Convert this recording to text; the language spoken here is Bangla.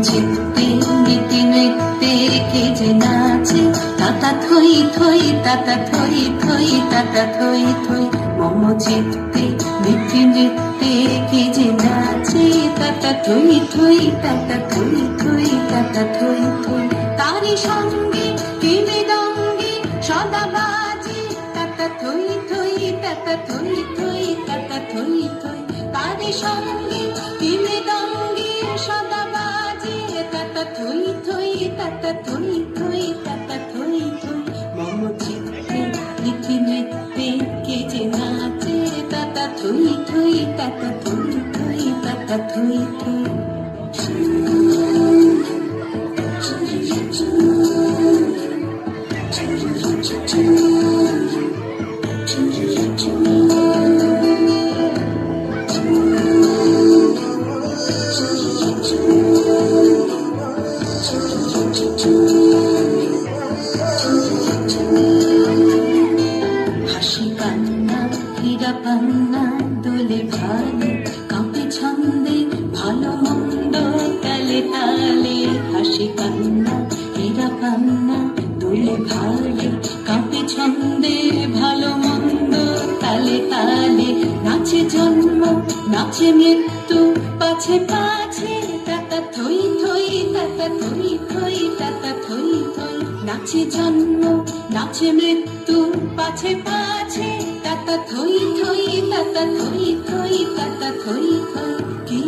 চিত্তে নীতি নৃত্যে কে যে নাচে, তাতা থই থই তাতা থই থই তাতা থই থই। মম চিত্তে নীতি নৃত্যে কে যে নাচে, তাতা থই থই তাতা থই থই তাতা থই থই। তারি সঙ্গে কি মৃদঙ্গে সদা বাজে, তাতা থই থই তাতা থই থই তাতা থই থই। তারি সঙ্গে কি মৃদঙ্গে সদা বাজে, তাতা থই থই তাতা থই থই তাতা থই থই। মম চিত্তে নীতি নৃত্যে কে যে নাচে, তাতা থই থই তাতা থই থই তাতা থই থই। হাসি কান্না হীরা পান্না দোলে ভালে, কাঁপে ছন্দে ভালো মন্দ তালে তালে। হাসি কান্না হীরা পান্না দোলে ভালে, কাঁপে ছন্দে ভালো মন্দ তালে তালে। নাচে জন্ম নাচে মৃত্যু পাছে পাছে, তাতা থই থই তাতা থই থই তাতা থই থই। নাচে জন্ম নাচে মৃত্যু পাছে পাছে, তাতা থই থই তাতা থই থই তাতা থই থই। কি